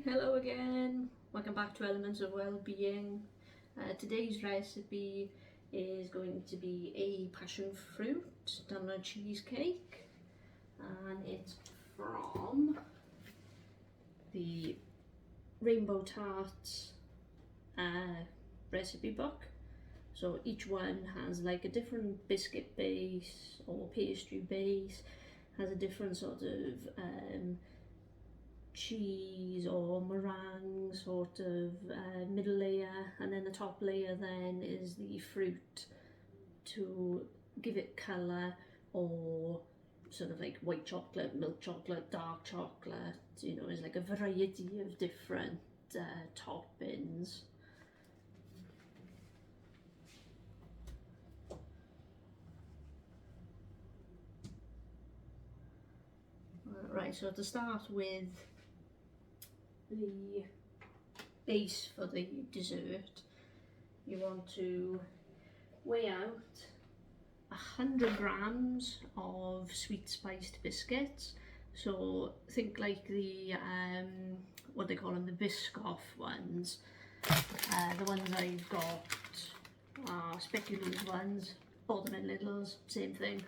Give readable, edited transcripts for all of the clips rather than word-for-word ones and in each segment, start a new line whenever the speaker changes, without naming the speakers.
Hello again. Welcome back to Elements of Wellbeing. Today's recipe is going to be a passion fruit done on a cheesecake, and it's from the Rainbow Tarts recipe book. So each one has like a different biscuit base or pastry base, has a different sort of cheese or meringue sort of middle layer, and then the top layer then is the fruit to give it colour, or sort of like white chocolate, milk chocolate, dark chocolate. You know, there's like a variety of different toppings. Right, so to start with the base for the dessert, you want to weigh out 100 grams of sweet spiced biscuits. So think like the what they call them, the Biscoff ones. The ones I've got are speculoos ones, bought them in Lidl's, same thing.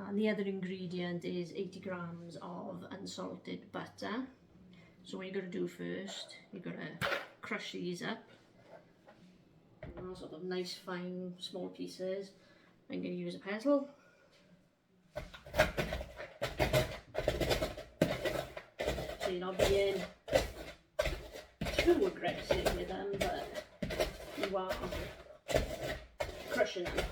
And the other ingredient is 80 grams of unsalted butter. So what you're going to do first, you're going to crush these up, sort of nice fine small pieces. I'm going to use a pestle. So you're not being too aggressive with them, but you are crushing them.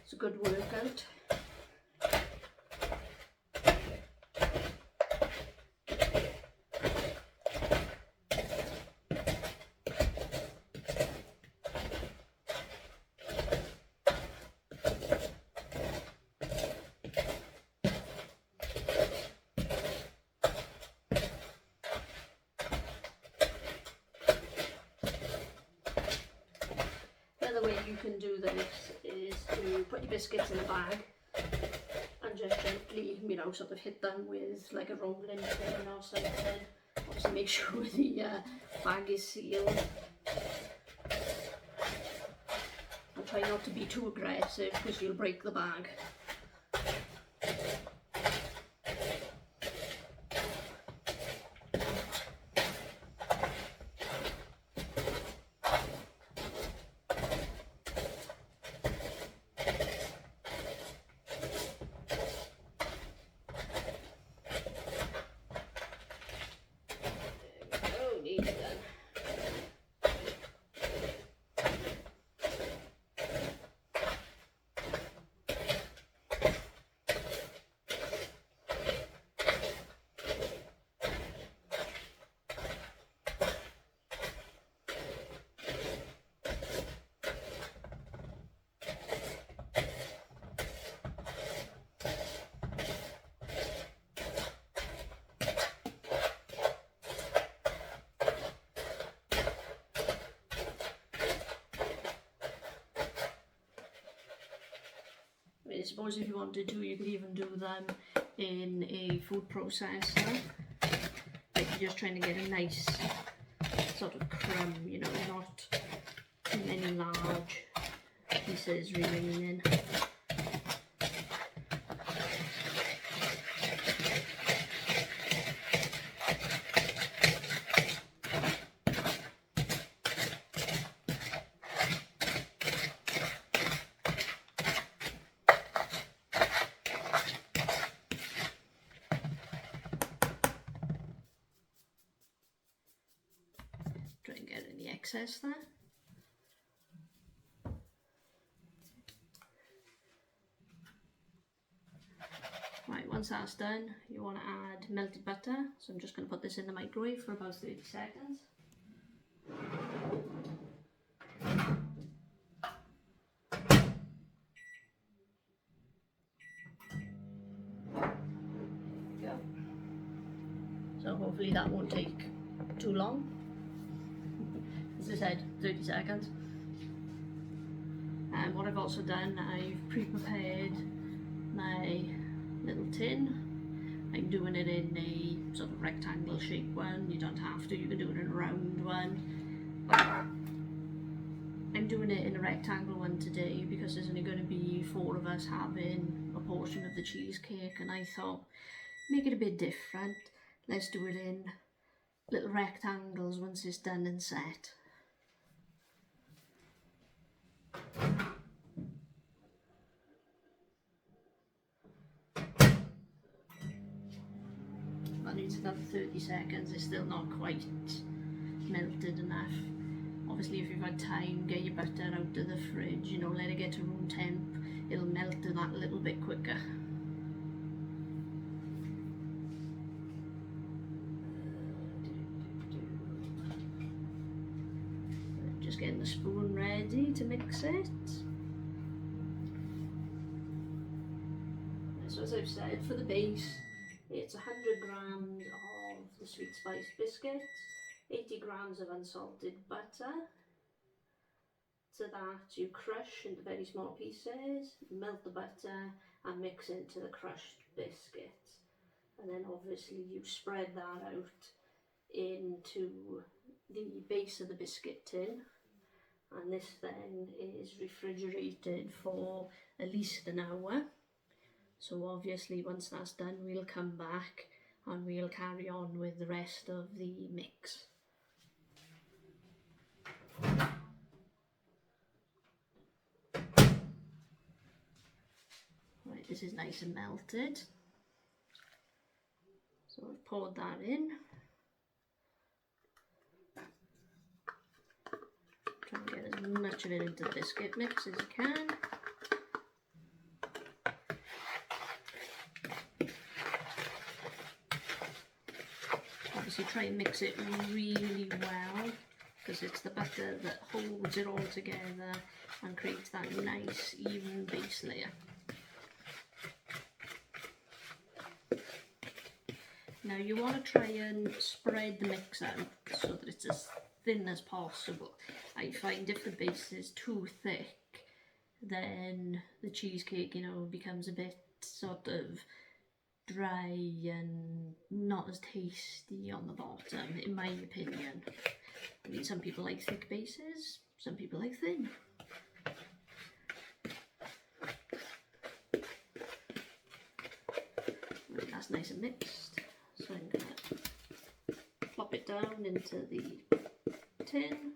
It's a good workout. Another way you can do this is to put your biscuits in a bag and just gently, you know, sort of hit them with like a rolling pin or something. Obviously make sure the bag is sealed. And try not to be too aggressive because you'll break the bag. I suppose if you wanted to, you could even do them in a food processor. Like you're just trying to get a nice sort of crumb, you know, not too many large pieces remaining. Try and get any excess there. Right, once that's done, you want to add melted butter. So I'm just going to put this in the microwave for about 30 seconds. Go. So hopefully that won't take too long. As I said, 30 seconds. And what I've also done, I've pre-prepared my little tin. I'm doing it in a sort of rectangle shaped one. You don't have to, you can do it in a round one. But I'm doing it in a rectangle one today because there's only going to be 4 of us having a portion of the cheesecake, and I thought, make it a bit different. Let's do it in little rectangles once it's done and set. That needs another 30 seconds, it's still not quite melted enough. Obviously if you've had time, get your butter out of the fridge, you know, let it get to room temp, it'll melt to that a little bit quicker. Just getting the spoon ready to mix it. So as I've said, for the base, it's 100 grams of the sweet spice biscuits, 80 grams of unsalted butter. To that you crush into very small pieces, melt the butter and mix into the crushed biscuits. And then obviously you spread that out into the base of the biscuit tin. And this then is refrigerated for at least an hour. So obviously once that's done, we'll come back and we'll carry on with the rest of the mix. Right, this is nice and melted. So I've poured that in. Try and get as much of it into the biscuit mix as you can. Obviously try and mix it really well, because it's the butter that holds it all together and creates that nice even base layer. Now you want to try and spread the mix out so that it's as thin as possible. I find if the base is too thick, then the cheesecake, you know, becomes a bit sort of dry and not as tasty on the bottom, in my opinion. I mean, some people like thick bases, some people like thin. Right, that's nice and mixed. So I'm going to plop it down into the tin.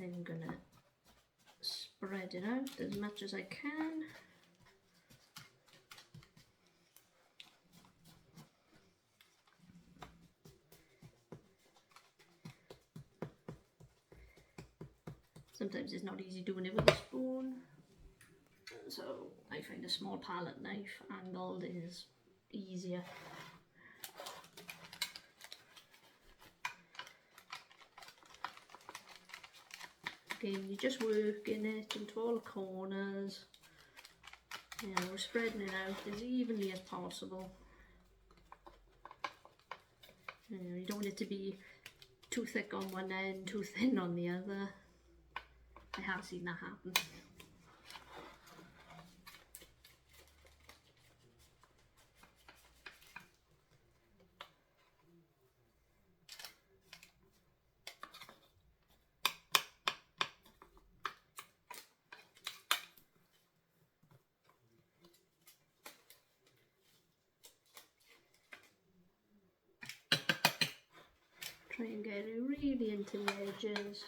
I'm going to spread it out as much as I can. Sometimes it's not easy doing it with a spoon, so I find a small palette knife angled is easier. Again, you're just working it into all corners, you know, spreading it out as evenly as possible. You know, you don't want it to be too thick on one end, too thin on the other. I have seen that happen. Try and get it really into the edges.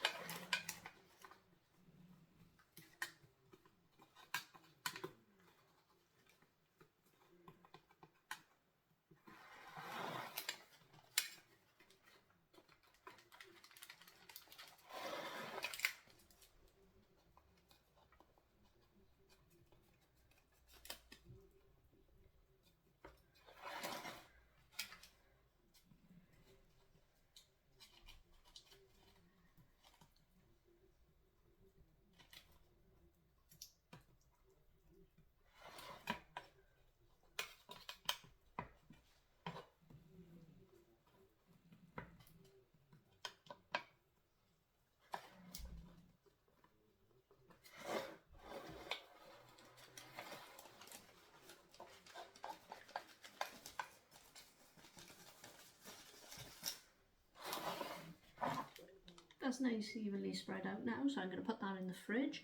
that's nice evenly spread out now, so I'm going to put that in the fridge.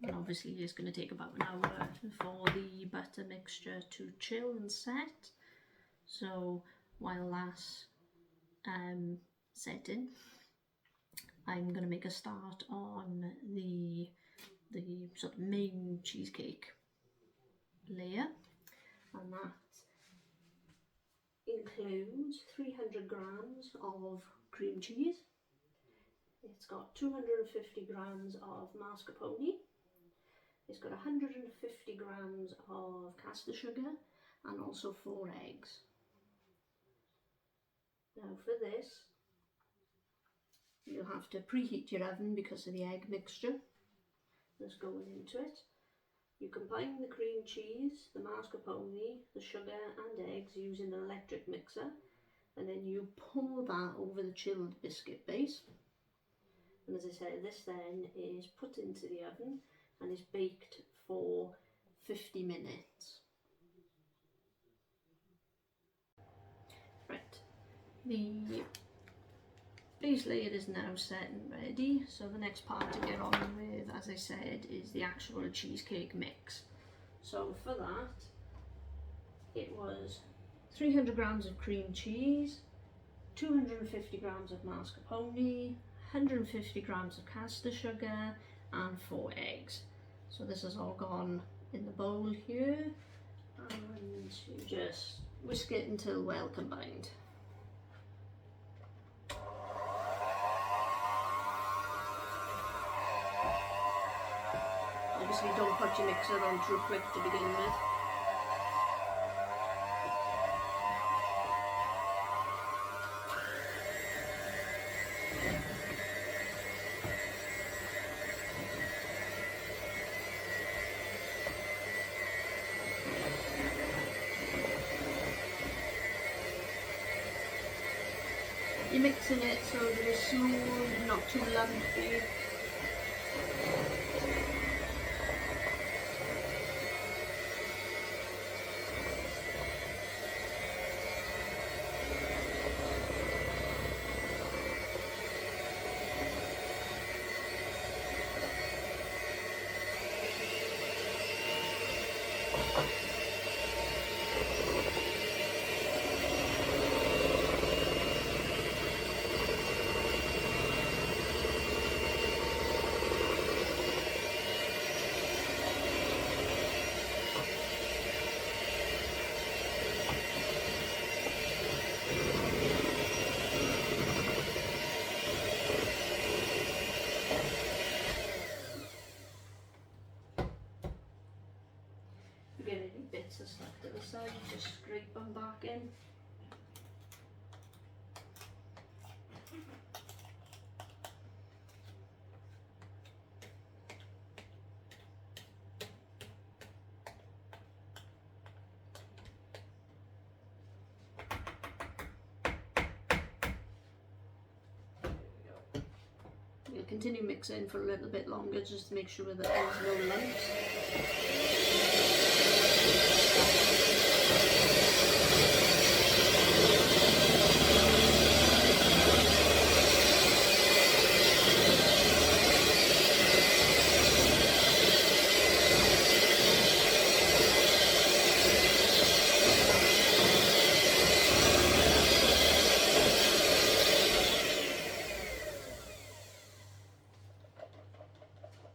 And obviously it's going to take about an hour for the butter mixture to chill and set. So while that's setting, I'm going to make a start on the sort of main cheesecake layer, and that includes 300 grams of cream cheese. It's got 250 grams of mascarpone. It's got 150 grams of caster sugar and also 4 eggs. Now for this, you'll have to preheat your oven because of the egg mixture that's going into it. You combine the cream cheese, the mascarpone, the sugar and eggs using an electric mixer, and then you pour that over the chilled biscuit base. And as I said, this then is put into the oven and is baked for 50 minutes. Right, the base layer is now set and ready, so the next part to get on with, as I said, is the actual cheesecake mix. So for that, it was 300 grams of cream cheese, 250 grams of mascarpone, 150 grams of caster sugar and 4 eggs. So this has all gone in the bowl here, and you just whisk it until well combined. Obviously don't put your mixer on too quick to begin with. You're mixing it so that it's smooth, not too lumpy. Bits are stuck to the side, just scrape them back in. There we go. We'll continue mixing for a little bit longer just to make sure that there's no lumps.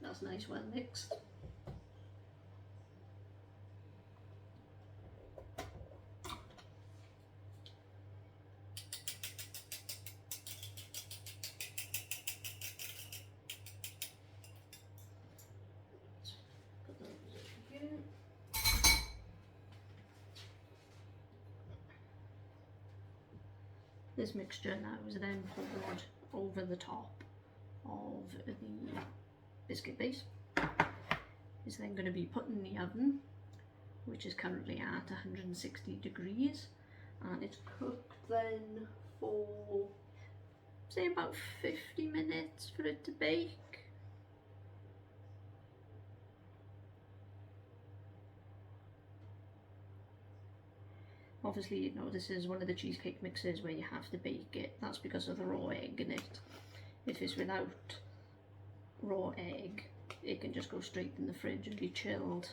That's nice, well mixed. This mixture now is then poured over the top of the biscuit base. It's then going to be put in the oven, which is currently at 160 degrees, and it's cooked then for say about 50 minutes for it to bake. Obviously, you know, this is one of the cheesecake mixes where you have to bake it. That's because of the raw egg in it. If it's without raw egg, it can just go straight in the fridge and be chilled.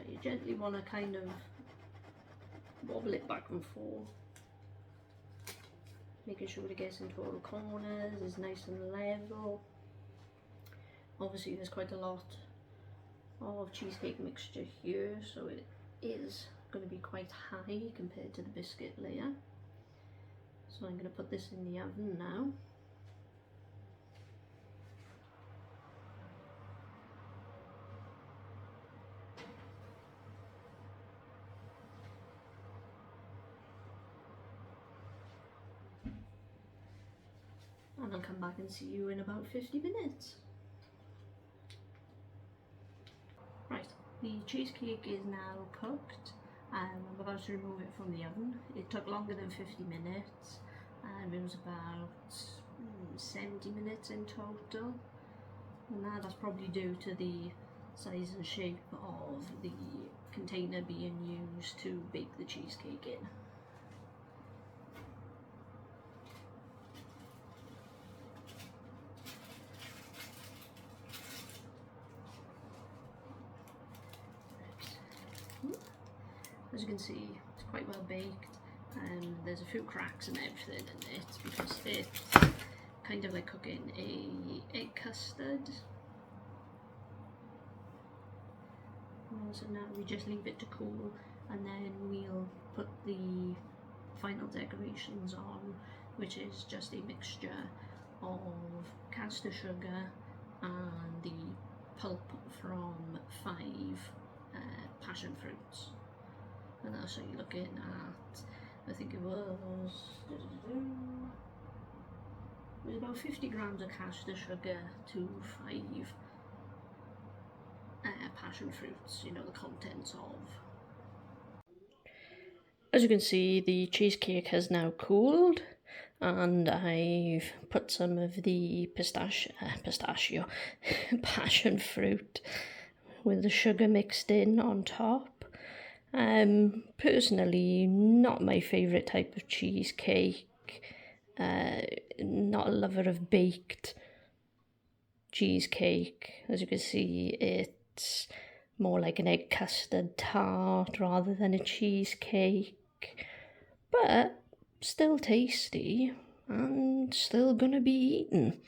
You gently want to kind of wobble it back and forth, making sure it gets into all the corners, is nice and level. Obviously there's quite a lot of cheesecake mixture here, so it is going to be quite high compared to the biscuit layer. So I'm going to put this in the oven now. And I'll come back and see you in about 50 minutes. Right, the cheesecake is now cooked. I'm about to remove it from the oven. It took longer than 50 minutes. It was about 70 minutes in total. And that's probably due to the size and shape of the container being used to bake the cheesecake in. As you can see, it's quite well baked, and there's a few cracks and everything in it because it's kind of like cooking a egg custard. So now we just leave it to cool, and then we'll put the final decorations on, which is just a mixture of caster sugar and the pulp from 5 passion fruits. And that's what you're looking at. I think it was about 50 grams of caster sugar to 5 passion fruits, you know, the contents of. As you can see, the cheesecake has now cooled, and I've put some of the pistachio passion fruit with the sugar mixed in on top. Personally, not my favourite type of cheesecake. Not a lover of baked cheesecake. As you can see, it's more like an egg custard tart rather than a cheesecake. But still tasty and still gonna be eaten.